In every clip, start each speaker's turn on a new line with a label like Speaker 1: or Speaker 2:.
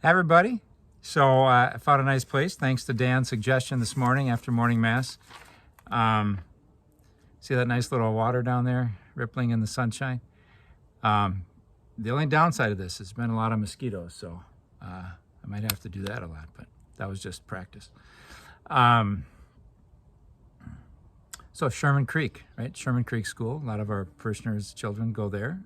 Speaker 1: Hi, everybody. So I found a nice place thanks to Dan's suggestion this morning after morning mass. Um, see that nice little water down there rippling in the sunshine? The only downside of this has been a lot of mosquitoes, so I might have to do that a lot, but that was just practice. So Sherman Creek, right? Sherman Creek School. A lot of our parishioners' children go there.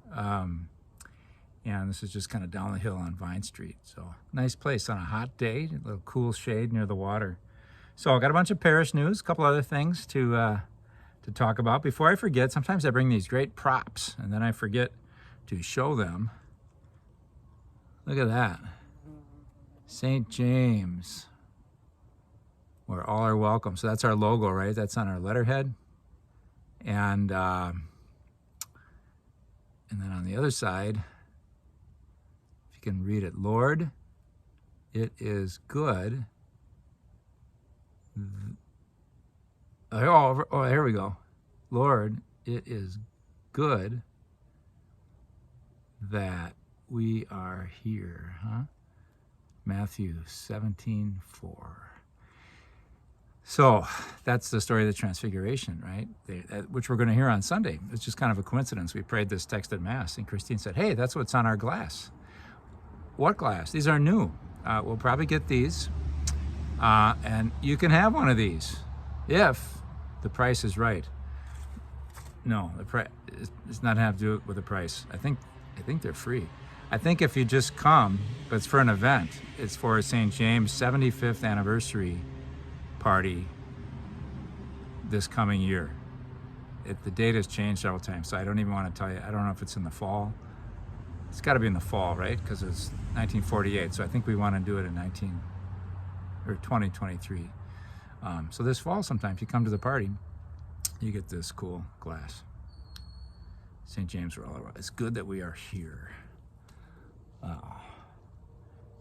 Speaker 1: And this is just kind of down the hill on Vine Street. So nice place on a hot day, a little cool shade near the water. So I got a bunch of parish news, a couple other things to talk about. Before I forget, sometimes I bring these great props and then I forget to show them. Look at that. St. James, where all are welcome. So that's our logo, right? That's on our letterhead. And then on the other side, can read it. Lord, it is good. Oh, here we go. Lord, it is good that we are here, huh? Matthew 17:4. So that's the story of the Transfiguration, right? Which we're going to hear on Sunday. It's just kind of a coincidence. We prayed this text at Mass, and Christine said, hey, that's what's on our glass. What glass? These are new. We'll probably get these. And you can have one of these if the price is right. No, the price it's not have to do with the price. I think they're free. I think if you just come, but it's for an event. It's for St. James' 75th anniversary party this coming year. The date has changed several times, so I don't even want to tell you. I don't know if it's in the fall. It's got to be in the fall, right? Because it's 1948. So I think we want to do it in 2023. So this fall, sometime, if you come to the party, you get this cool glass. St. James, we're all around. It's good that we are here. And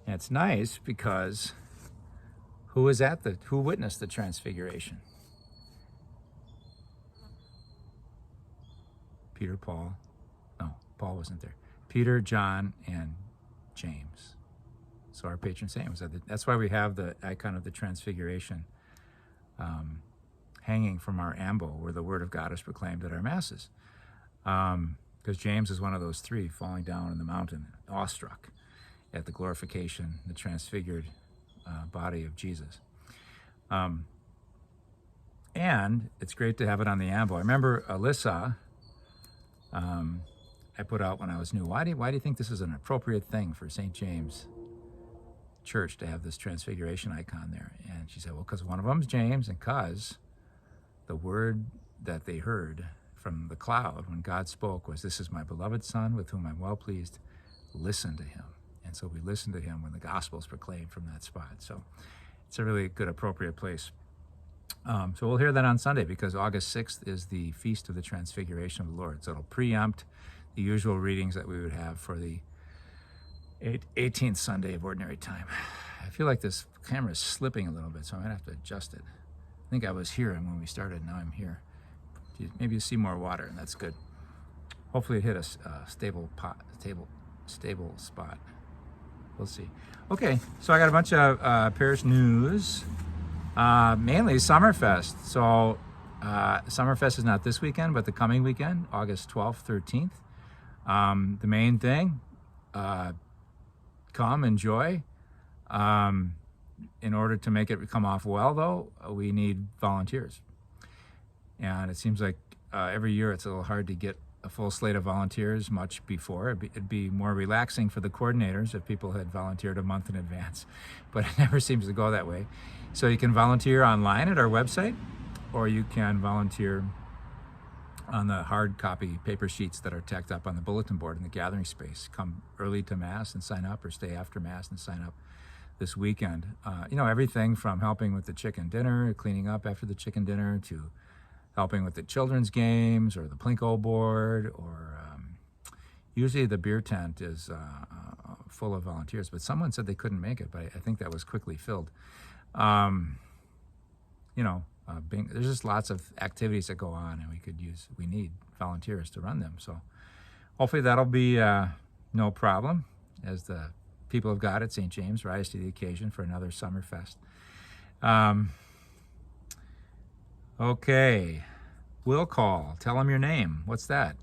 Speaker 1: it's nice because who witnessed the Transfiguration? Peter, Paul. No, Paul wasn't there. Peter, John, and James. So our patron saint was that's why we have the icon of the Transfiguration hanging from our ambo where the word of God is proclaimed at our masses. Because James is one of those three falling down in the mountain, awestruck at the glorification, the transfigured body of Jesus. And it's great to have it on the ambo. I remember Alyssa, I put out when I was new. Why do you think this is an appropriate thing for St. James Church to have this Transfiguration icon there? And she said, well, because one of them's James, and because the word that they heard from the cloud when God spoke was, this is my beloved Son with whom I'm well pleased. Listen to him. And so we listen to him when the gospel is proclaimed from that spot. So it's a really good, appropriate place. So we'll hear that on Sunday because August 6th is the Feast of the Transfiguration of the Lord. So it'll preempt the usual readings that we would have for the 18th Sunday of Ordinary Time. I feel like this camera is slipping a little bit, so I might have to adjust it. I think I was here when we started, now I'm here. Maybe you see more water, and that's good. Hopefully it hit a stable spot. We'll see. Okay, so I got a bunch of parish news, mainly Summerfest. So Summerfest is not this weekend, but the coming weekend, August 12th, 13th. The main thing, come, enjoy. In order to make it come off well, though, we need volunteers. And it seems like every year it's a little hard to get a full slate of volunteers much before. It'd be more relaxing for the coordinators if people had volunteered a month in advance, but it never seems to go that way. So you can volunteer online at our website, or you can volunteer on the hard copy paper sheets that are tacked up on the bulletin board in the gathering space. Come early to Mass and sign up, or stay after Mass and sign up this weekend. Everything from helping with the chicken dinner, cleaning up after the chicken dinner, to helping with the children's games or the Plinko board, or usually the beer tent is full of volunteers, but someone said they couldn't make it, but I think that was quickly filled. There's just lots of activities that go on, and we need volunteers to run them. So hopefully that'll be no problem as the people of God at St. James rise to the occasion for another Summerfest. Okay, will call. Tell them your name. What's that?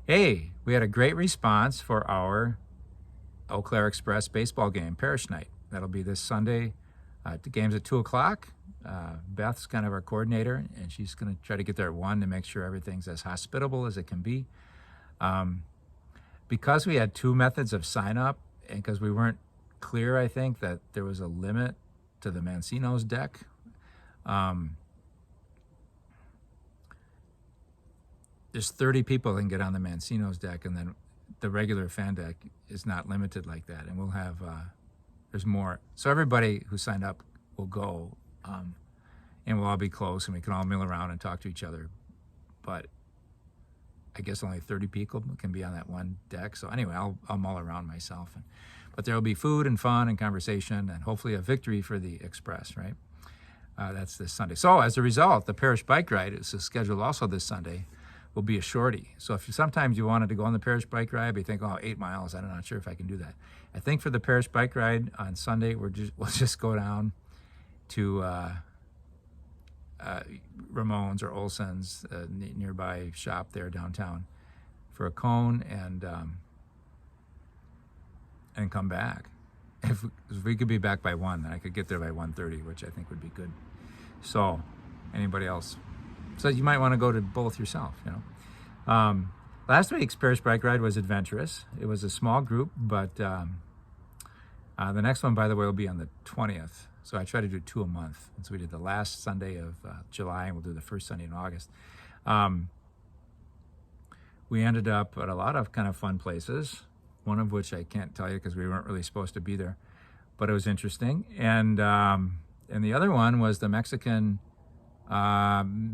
Speaker 1: Hey, we had a great response for our Eau Claire Express baseball game, Parish night. That'll be this Sunday. The game's at 2 o'clock. Beth's kind of our coordinator, and she's going to try to get there at 1 to make sure everything's as hospitable as it can be. Because we had 2 methods of sign up, and because we weren't clear, I think, that there was a limit to the Mancino's deck, there's 30 people that can get on the Mancino's deck, and then the regular fan deck is not limited like that. And we'll have, there's more. So everybody who signed up will go, and we'll all be close, and we can all mill around and talk to each other. But I guess only 30 people can be on that one deck. So anyway, I'll mull around myself. But there will be food and fun and conversation and hopefully a victory for the Express, right? That's this Sunday. So as a result, the Parish Bike Ride is scheduled also this Sunday. Will be a shorty. So if sometimes you wanted to go on the Parish Bike Ride, but you think, oh, 8 miles, I'm not sure if I can do that. I think for the Parish Bike Ride on Sunday, we'll just go down to Ramone's or Olson's nearby shop there downtown for a cone and come back. If we could be back by 1, then I could get there by 1:30, which I think would be good. So anybody else? So you might want to go to both yourself, you know. Last week's Parish Bike Ride was adventurous. It was a small group, but the next one, by the way, will be on the 20th. So I try to do 2 a month. And so we did the last Sunday of July, and we'll do the first Sunday in August. We ended up at a lot of kind of fun places, one of which I can't tell you because we weren't really supposed to be there, but it was interesting. And the other one was the Mexican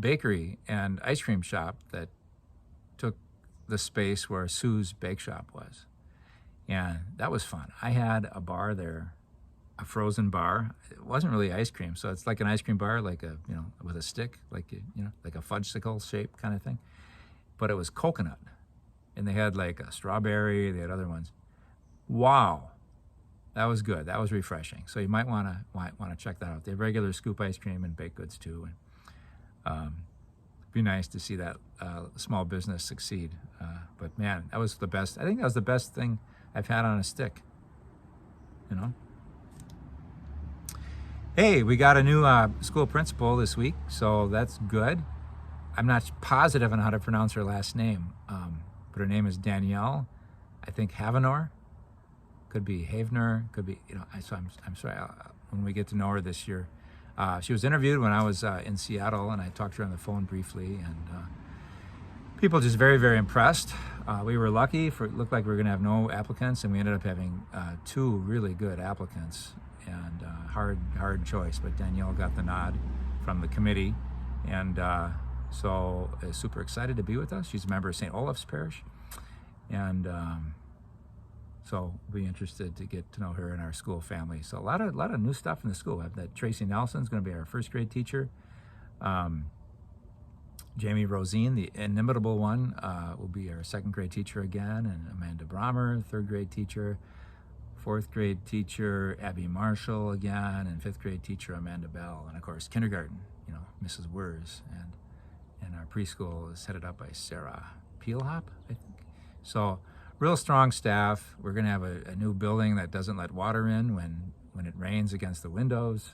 Speaker 1: bakery and ice cream shop that took the space where Sue's Bake Shop was. And that was fun. I had a bar there, a frozen bar. It wasn't really ice cream, so it's like an ice cream bar, like a, you know, with a stick, like, you know, like a fudgesicle shape kind of thing. But it was coconut. And they had like a strawberry, they had other ones. Wow. That was good. That was refreshing. So you might want to check that out. They have regular scoop ice cream and baked goods too. And be nice to see that small business succeed. But man, that was the best. I think that was the best thing I've had on a stick. You know. Hey, we got a new school principal this week, so that's good. I'm not positive on how to pronounce her last name, but her name is Danielle. I think Havenor. Could be Havener, could be, you know, so I'm sorry, when we get to know her this year. She was interviewed when I was in Seattle, and I talked to her on the phone briefly, and people just very, very impressed. We were lucky, it looked like we were gonna have no applicants, and we ended up having 2 really good applicants, and hard choice, but Danielle got the nod from the committee, and so super excited to be with us. She's a member of St. Olaf's Parish, and so we'll be interested to get to know her and our school family. So a lot of new stuff in the school. That Tracy Nelson's going to be our first grade teacher. Jamie Rosine, the inimitable one, will be our second grade teacher again, and Amanda Brommer, third grade teacher. Fourth grade teacher Abby Marshall again, and fifth grade teacher Amanda Bell, and of course kindergarten, you know, Mrs. Wers, and our preschool is headed up by Sarah Peelhop, I think. So real strong staff. We're going to have a new building that doesn't let water in when it rains against the windows.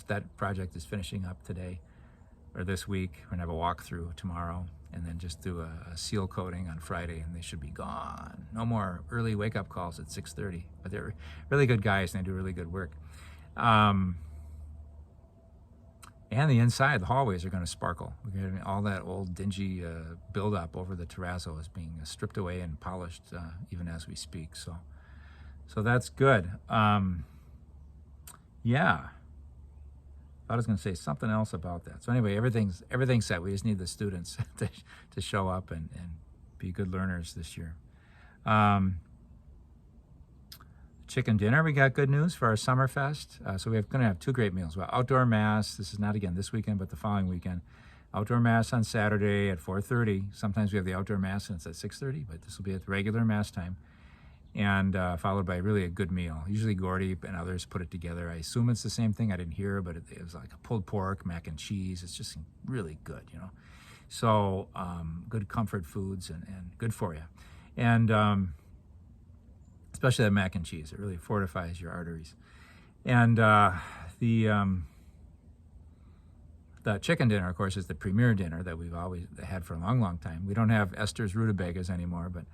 Speaker 1: That project is finishing up today or this week. We're going to have a walkthrough tomorrow, and then just do a seal coating on Friday, and they should be gone. No more early wake-up calls at 6:30. But they're really good guys, and they do really good work. And the inside, the hallways are going to sparkle. We're going to all that old dingy buildup over the terrazzo is being stripped away and polished even as we speak. So that's good. Yeah. I was going to say something else about that. So anyway, everything's set. We just need the students to show up and be good learners this year. Chicken dinner, we got good news for our Summerfest. So we're going to have 2 great meals. Well, outdoor mass, this is not again this weekend, but the following weekend. Outdoor mass on Saturday at 4:30. Sometimes we have the outdoor mass and it's at 6:30, but this will be at the regular mass time. and followed by really a good meal. Usually Gordy and others put it together. I assume it's the same thing. I didn't hear, but it was like a pulled pork, mac and cheese. It's just really good, you know. So good comfort foods and good for you. And especially that mac and cheese. It really fortifies your arteries. And the chicken dinner, of course, is the premier dinner that we've always had for a long, long time. We don't have Esther's rutabagas anymore, but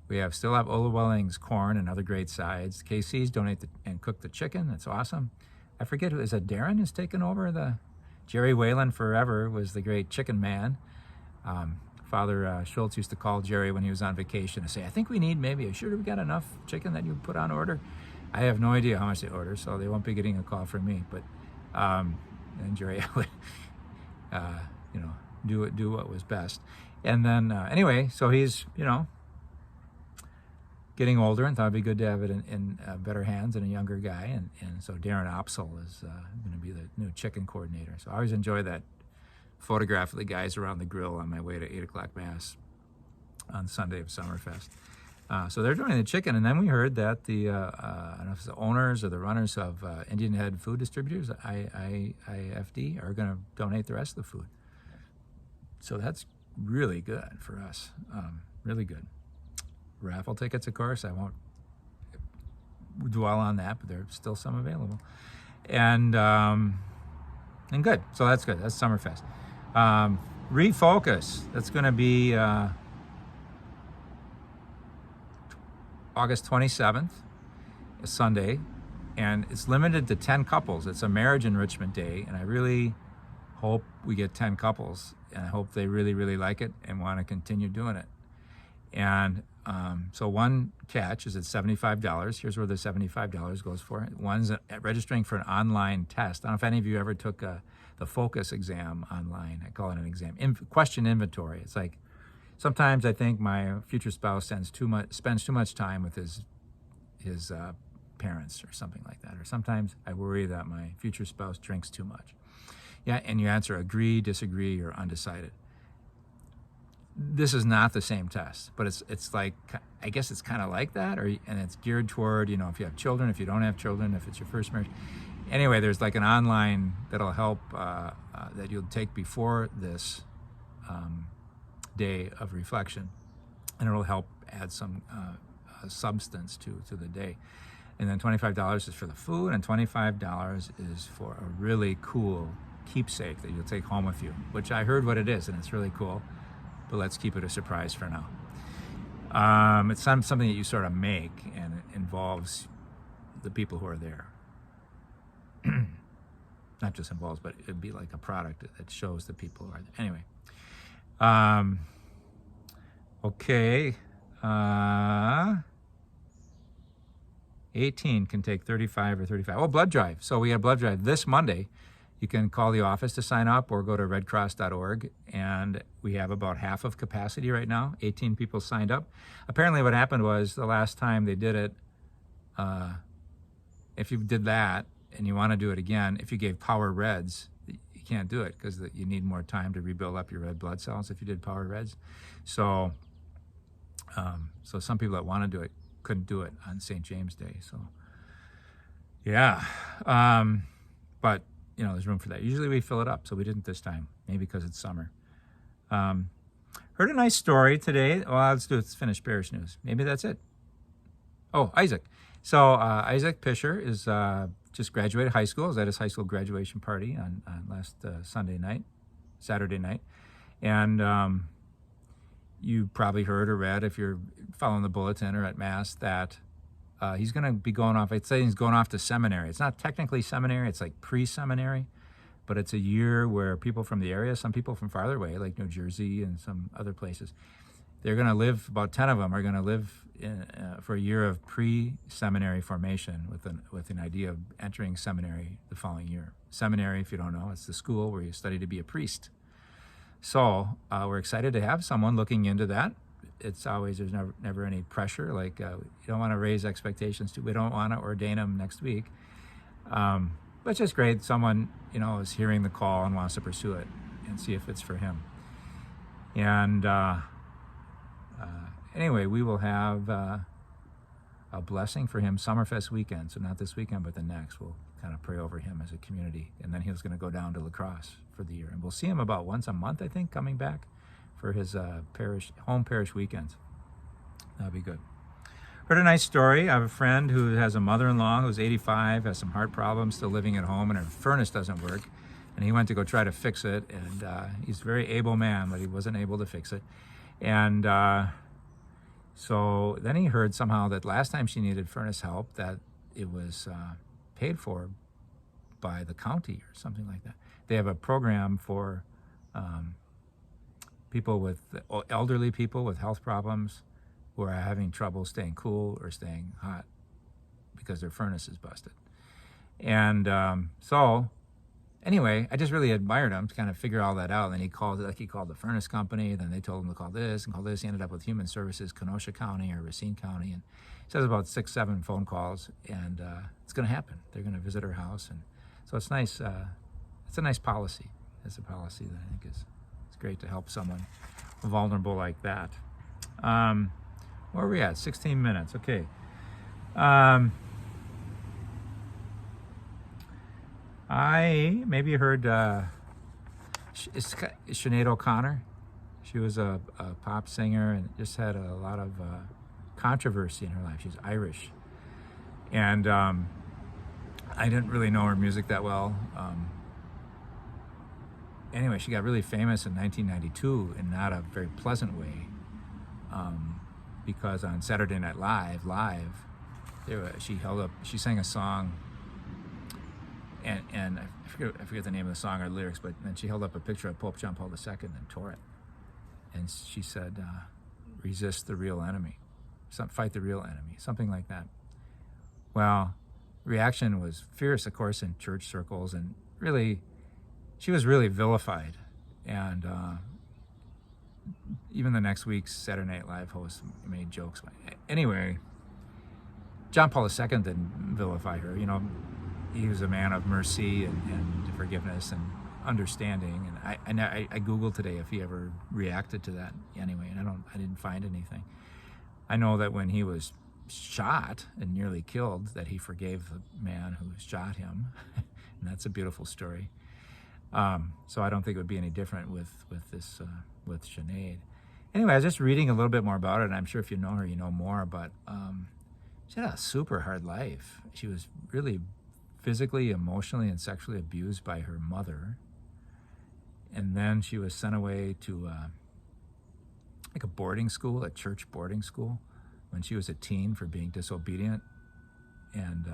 Speaker 1: we still have Ola Welling's corn and other great sides. KC's donate and cook the chicken. That's awesome. I forget who is it. Darren has taken over Jerry Whalen forever was the great chicken man. Father Schultz used to call Jerry when he was on vacation and say, I think we need maybe, sure we got enough chicken that you put on order? I have no idea how much they order, so they won't be getting a call from me. But and Jerry would, do what was best. And then anyway, so he's, getting older and thought it'd be good to have it in better hands than a younger guy. And so Darren Opsel is going to be the new chicken coordinator. So I always enjoy that photograph of the guys around the grill on my way to 8 o'clock Mass on Sunday of Summerfest. So they're doing the chicken. And then we heard that I don't know if it's the owners or the runners of Indian Head Food Distributors, IFD, are going to donate the rest of the food. So that's really good for us. Really good. Raffle tickets, of course. I won't dwell on that, but there's still some available. And good. So that's good. That's Summerfest. Refocus. That's going to be August 27th, a Sunday, and it's limited to 10 couples. It's a marriage enrichment day, and I really hope we get 10 couples, and I hope they really, really like it and want to continue doing it. And so one catch is at $75. Here's where the $75 goes for. One's registering for an online test. I don't know if any of you ever took the Focus exam online. I call it an exam. Question inventory. It's like sometimes I think my future spouse spends too much time with his parents or something like that. Or sometimes I worry that my future spouse drinks too much. Yeah, and you answer agree, disagree, or undecided. This is not the same test, but it's like, I guess it's kind of like that, and it's geared toward, if you have children, if you don't have children, if it's your first marriage. Anyway, there's like an online that'll help that you'll take before this day of reflection, and it'll help add some substance to the day. And then $25 is for the food, and $25 is for a really cool keepsake that you'll take home with you, which I heard what it is, and it's really cool. But let's keep it a surprise for now. It's something that you sort of make, and it involves the people who are there. Not just involves, but it'd be like a product that shows the people who are there. Anyway. Okay. 18 can take 35 or 35. Oh, blood drive. So we have blood drive this Monday. You can call the office to sign up or go to redcross.org, and we have about half of capacity right now. 18 people signed up. Apparently what happened was the last time they did it, if you did that and you want to do it again, if you gave Power Reds, you can't do it because you need more time to rebuild up your red blood cells if you did Power Reds. So some people that want to do it couldn't do it on St. James Day. So, yeah. But there's room for that. Usually we fill it up, so we didn't this time. Maybe because it's summer. Heard a nice story today. Well, let's finish Parish news. Maybe that's it. Oh, Isaac. So Isaac Pisher is just graduated high school. Is at his high school graduation party on last Saturday night. And you probably heard or read, if you're following the bulletin or at Mass, that he's going to be going off. I'd say he's going off to seminary. It's not technically seminary. It's like pre-seminary, but it's a year where people from the area, some people from farther away, like New Jersey and some other places, they're going to live, about 10 of them are going to live for a year of pre-seminary formation with an idea of entering seminary the following year. Seminary, if you don't know, it's the school where you study to be a priest. So we're excited to have someone looking into that. It's always, there's never any pressure. Like, you don't want to raise expectations. We don't want to ordain him next week. But it's just great. Someone, is hearing the call and wants to pursue it and see if it's for him. And anyway, we will have a blessing for him Summerfest weekend. So not this weekend, but the next. We'll kind of pray over him as a community. And then he's going to go down to La Crosse for the year. And we'll see him about once a month, I think, coming back for his home parish weekends. That'll be good. Heard a nice story. I have a friend who has a mother-in-law who's 85, has some heart problems, still living at home, and her furnace doesn't work. And he went to go try to fix it, and he's a very able man, but he wasn't able to fix it. And so then he heard somehow that last time she needed furnace help, that it was paid for by the county or something like that. They have a program for elderly people with health problems who are having trouble staying cool or staying hot because their furnace is busted. And so anyway, I just really admired him to kind of figure all that out. And then he called the furnace company. Then they told him to call this and call this. He ended up with Human Services, Kenosha County or Racine County. And he says about 6-7 phone calls. And it's going to happen. They're going to visit her house. And so it's nice. It's a nice policy. It's a policy that I think it's great to help someone vulnerable like that. Where are we at? 16 minutes. Okay. I maybe heard Sinead O'Connor. She was a pop singer and just had a lot of controversy in her life. She's Irish. And I didn't really know her music that well. Anyway, she got really famous in 1992 in not a very pleasant way. Because on Saturday Night Live, she sang a song, and I forget the name of the song or lyrics, but then she held up a picture of Pope John Paul II and tore it. And she said, resist the real enemy, fight the real enemy, something like that. Well, reaction was fierce, of course, in church circles, and really, she was really vilified. And even the next week's Saturday Night Live host made jokes. Anyway, John Paul II didn't vilify her. You know, he was a man of mercy and forgiveness and understanding. And I Googled today if he ever reacted to that anyway, and I didn't find anything. I know that when he was shot and nearly killed, that he forgave the man who shot him, and that's a beautiful story. So I don't think it would be any different with Sinead. Anyway, I was just reading a little bit more about it, and I'm sure if you know her, you know more. But she had a super hard life. She was really physically, emotionally, and sexually abused by her mother. And then she was sent away to like a boarding school, a church boarding school, when she was a teen for being disobedient. And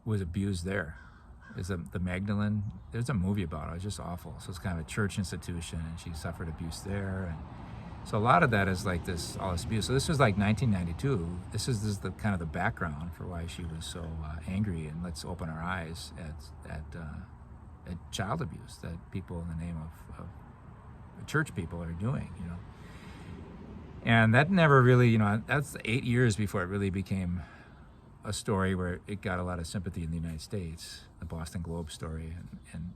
Speaker 1: was abused there. Is the Magdalene? There's a movie about it. It was just awful. So it's kind of a church institution, and she suffered abuse there. And so a lot of that is like all this abuse. So this was like 1992. This is the kind of the background for why she was so angry. And let's open our eyes at child abuse that people in the name of church people are doing. You know, and that never really. That's 8 years before it really became a story where it got a lot of sympathy in the United States, the Boston Globe story, and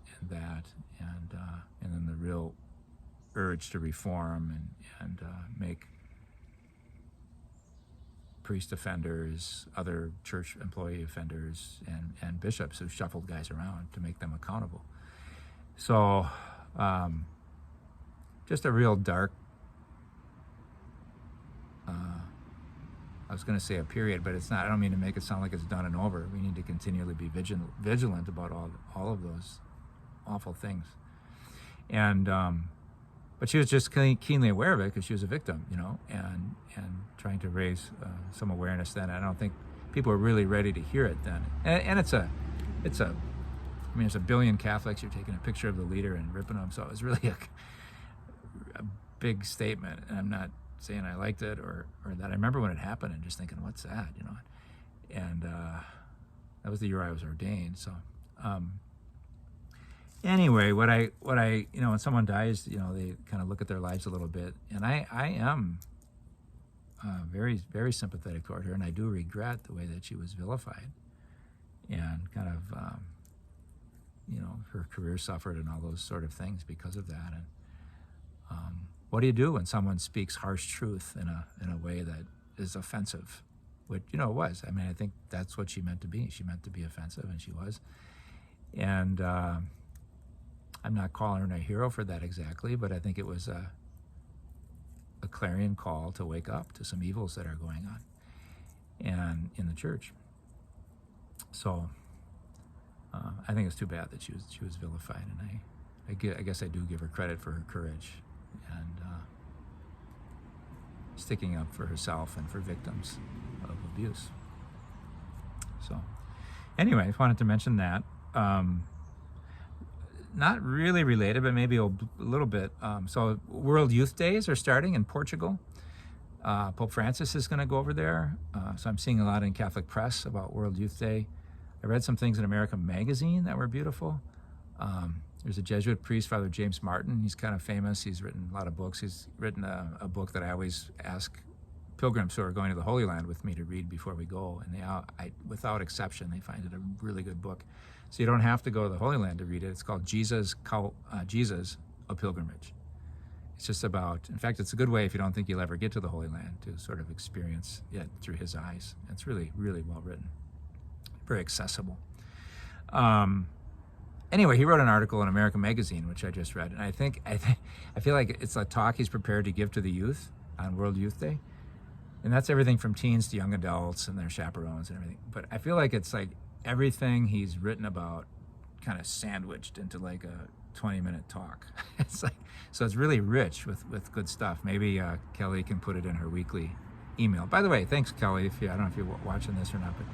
Speaker 1: then the real urge to reform and make priest offenders, other church employee offenders, and bishops who shuffled guys around to make them accountable. So just a real dark, I was going to say a period, but it's not. I don't mean to make it sound like it's done and over. We need to continually be vigilant about all of those awful things. And but she was just keenly aware of it because she was a victim, and trying to raise some awareness then. I don't think people were really ready to hear it then. And it's a there's a billion Catholics. You're taking a picture of the leader and ripping them, so it was really a big statement. And I'm not saying I liked it or that. I remember when it happened and just thinking, what's that, and that was the year I was ordained. So anyway, what I when someone dies, they kind of look at their lives a little bit, and I am very, very sympathetic toward her, and I do regret the way that she was vilified and kind of her career suffered and all those sort of things because of that. And what do you do when someone speaks harsh truth in a way that is offensive? Which, it was. I mean, I think that's what she meant to be. She meant to be offensive, and she was. And I'm not calling her a hero for that exactly, but I think it was a clarion call to wake up to some evils that are going on and in the church. So I think it's too bad that she was vilified, and I guess I do give her credit for her courage and sticking up for herself and for victims of abuse. So anyway, I wanted to mention that. Not really related, but maybe a little bit. So World Youth Days are starting in Portugal. Pope Francis is going to go over there. So I'm seeing a lot in Catholic press about World Youth Day. I read some things in American Magazine that were beautiful. There's a Jesuit priest, Father James Martin. He's kind of famous. He's written a lot of books. He's written a book that I always ask pilgrims who are going to the Holy Land with me to read before we go. And without exception, they find it a really good book. So you don't have to go to the Holy Land to read it. It's called Jesus, a Pilgrimage. It's just about, in fact, it's a good way if you don't think you'll ever get to the Holy Land to sort of experience it through his eyes. It's really, really well written, very accessible. Anyway, he wrote an article in American Magazine, which I just read, and I feel like it's a talk he's prepared to give to the youth on World Youth Day, and that's everything from teens to young adults and their chaperones and everything. But I feel like it's like everything he's written about kind of sandwiched into like a 20-minute talk. It's like, so it's really rich with good stuff. Maybe Kelly can put it in her weekly email. By the way, thanks, Kelly. I don't know if you're watching this or not, but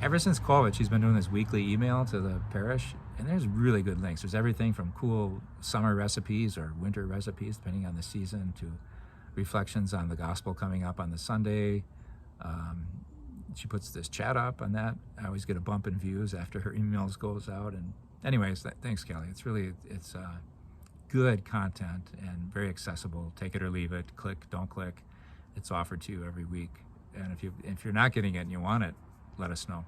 Speaker 1: ever since COVID, she's been doing this weekly email to the parish, and there's really good links. There's everything from cool summer recipes or winter recipes, depending on the season, to reflections on the gospel coming up on the Sunday. She puts this chat up on that. I always get a bump in views after her emails goes out. And anyways, thanks, Kelly. It's good content and very accessible. Take it or leave it. Click, don't click. It's offered to you every week. And if you're not getting it and you want it, let us know.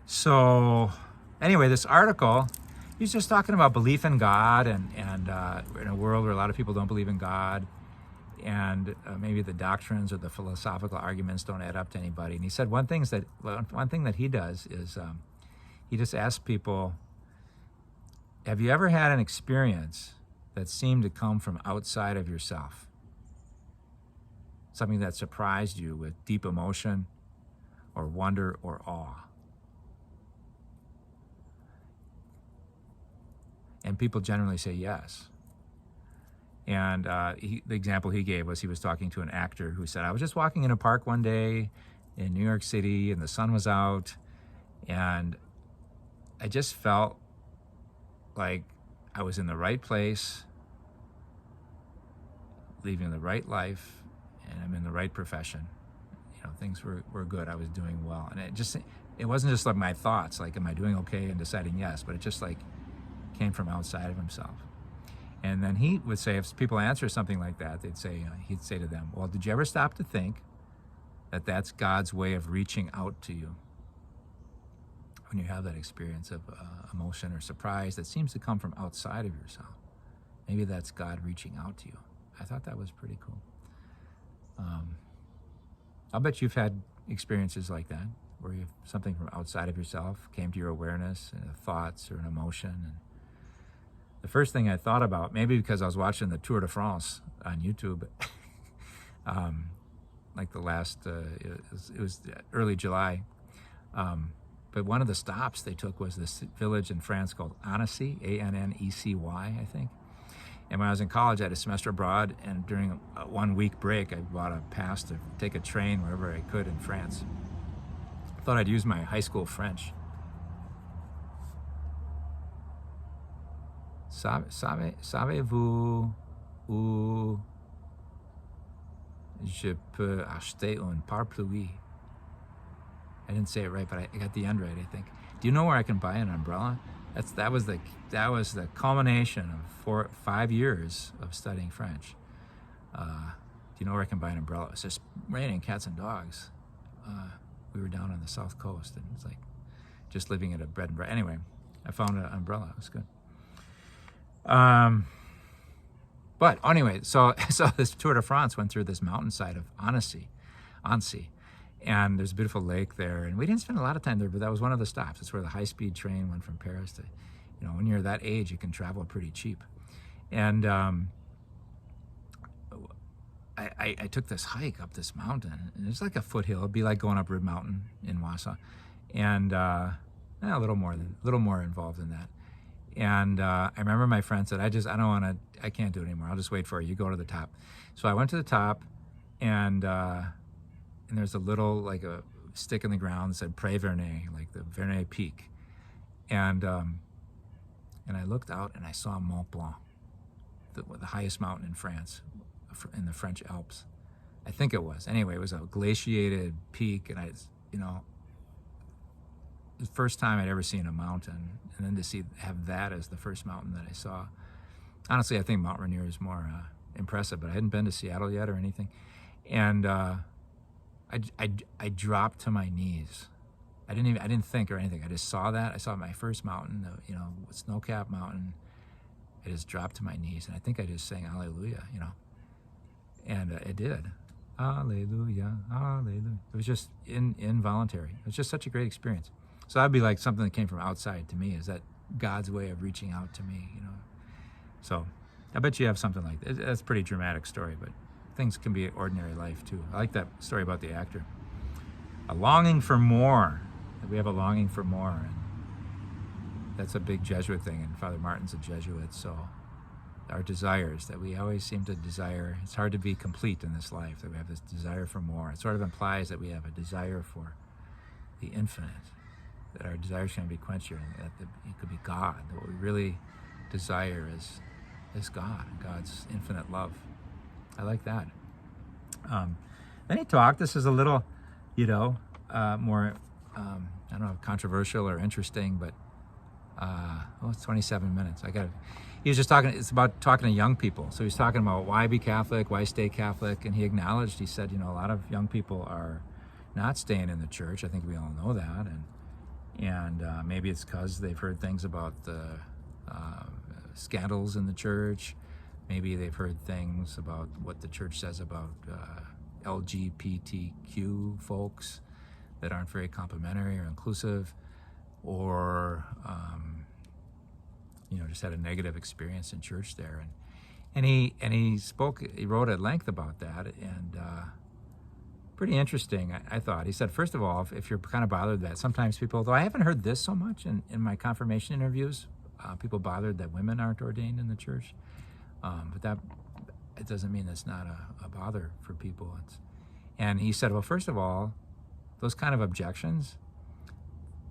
Speaker 1: So anyway, this article, he's just talking about belief in God and we're in a world where a lot of people don't believe in God, and maybe the doctrines or the philosophical arguments don't add up to anybody. And he said one thing that he does is he just asks people, have you ever had an experience that seemed to come from outside of yourself? Something that surprised you with deep emotion or wonder or awe. And people generally say yes. And the example he gave was he was talking to an actor who said, I was just walking in a park one day in New York City and the sun was out, and I just felt like I was in the right place, living the right life, and I'm in the right profession. Things were good. I was doing well. And it wasn't just like my thoughts, like, am I doing okay, and deciding yes, but it just like came from outside of himself. And then he would say, if people answer something like that, he'd say to them, well, did you ever stop to think that that's God's way of reaching out to you? When you have that experience of emotion or surprise that seems to come from outside of yourself, maybe that's God reaching out to you. I thought that was pretty cool. I'll bet you've had experiences like that, where something from outside of yourself came to your awareness, thoughts or an emotion. And the first thing I thought about, maybe because I was watching the Tour de France on YouTube, like the last, it was early July, but one of the stops they took was this village in France called Annecy, Anneci, I think. And when I was in college, I had a semester abroad, and during a 1 week break, I bought a pass to take a train wherever I could in France. I thought I'd use my high school French. Savez-vous où je peux acheter un parapluie? I didn't say it right, but I got the end right, I think. Do you know where I can buy an umbrella? That was the culmination of 5 years of studying French. Do you know where I can buy an umbrella? It's just raining cats and dogs. We were down on the south coast, and it's like just living at a bed and breakfast. Anyway, I found an umbrella. It was good. But anyway, so this Tour de France went through this mountainside of Annecy, and there's a beautiful lake there. And we didn't spend a lot of time there, but that was one of the stops. It's where the high-speed train went from Paris to, when you're that age, you can travel pretty cheap. And I took this hike up this mountain, and it's like a foothill. It'd be like going up Rib Mountain in Wausau, and a little more involved in that. And I remember my friend said, I can't do it anymore. I'll just wait for you. You go to the top. So I went to the top, and there's a little, like a stick in the ground that said Pré Vernet, like the Vernet Peak. And I looked out and I saw Mont Blanc, the highest mountain in France, in the French Alps. I think it was. Anyway, it was a glaciated peak, and the first time I'd ever seen a mountain, and then to have that as the first mountain that I saw. Honestly, I think Mount Rainier is more impressive, but I hadn't been to Seattle yet or anything. And I dropped to my knees. I didn't think or anything. I just saw that. I saw my first mountain, snow-capped mountain. I just dropped to my knees, and I think I just sang Hallelujah, and it did. Hallelujah, hallelujah. It was just involuntary. It was just such a great experience. So that'd be like something that came from outside to me, is that God's way of reaching out to me, So I bet you have something like that. That's a pretty dramatic story, but things can be ordinary life too. I like that story about the actor. A longing for more. We have a longing for more. And that's a big Jesuit thing, and Father Martin's a Jesuit, so our desires that we always seem to desire, it's hard to be complete in this life, that we have this desire for more. It sort of implies that we have a desire for the infinite, that our desires can be quenched, that it could be God, that what we really desire is God, God's infinite love. I like that. Then he talked, this is a little, more, I don't know, controversial or interesting, but it's 27 minutes. He was just talking, it's about talking to young people. So he's talking about why be Catholic, why stay Catholic, and he said, a lot of young people are not staying in the church. I think we all know that, and maybe it's because they've heard things about the scandals in the church. Maybe they've heard things about what the church says about LGBTQ folks that aren't very complimentary or inclusive, or just had a negative experience in church there. And he wrote at length about that, and pretty interesting, I thought. He said, first of all, if you're kind of bothered that sometimes people, though I haven't heard this so much in my confirmation interviews, people bothered that women aren't ordained in the church, but that it doesn't mean it's not a bother for people. And he said, well, first of all, those kind of objections,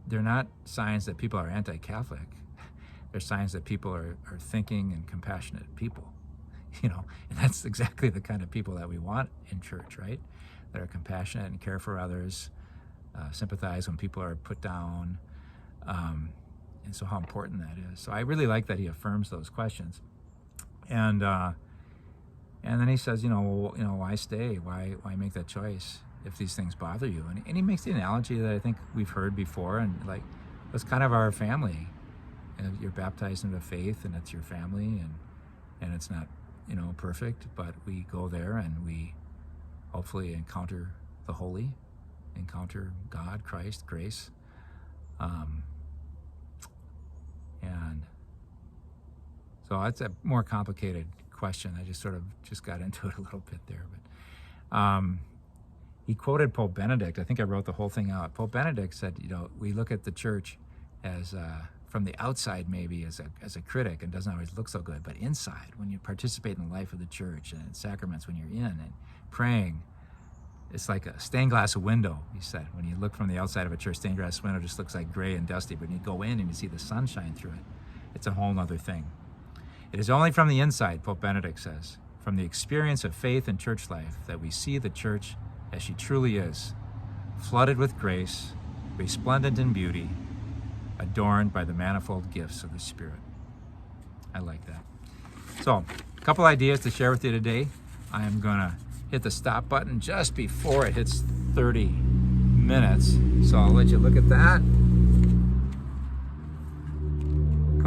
Speaker 1: they're not signs that people are anti-Catholic. They're signs that people are thinking and compassionate people, and that's exactly the kind of people that we want in church, right? That are compassionate and care for others, sympathize when people are put down, and so how important that is. So I really like that he affirms those questions, and then he says, why stay? Why make that choice if these things bother you? And he makes the analogy that I think we've heard before, and like that's kind of our family. And you're baptized into faith, and it's your family, and it's not perfect, but we go there and we hopefully encounter the holy, encounter God, Christ, grace, and so it's a more complicated question. I just got into it a little bit there, but he quoted Pope Benedict. I think I wrote the whole thing out. Pope Benedict said, we look at the church as from the outside maybe as a critic, and doesn't always look so good, but inside, when you participate in the life of the church and in sacraments, when you're in and praying, it's like a stained glass window, he said. When you look from the outside of a church, stained glass window just looks like gray and dusty, but when you go in and you see the sun shine through it, it's a whole other thing. It is only from the inside, Pope Benedict says, from the experience of faith and church life, that we see the church as she truly is, flooded with grace, resplendent in beauty, adorned by the manifold gifts of the Spirit. I like that. So, a couple ideas to share with you today. I am going to hit the stop button just before it hits 30 minutes. So I'll let you look at that.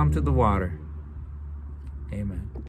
Speaker 1: come to the water. Amen.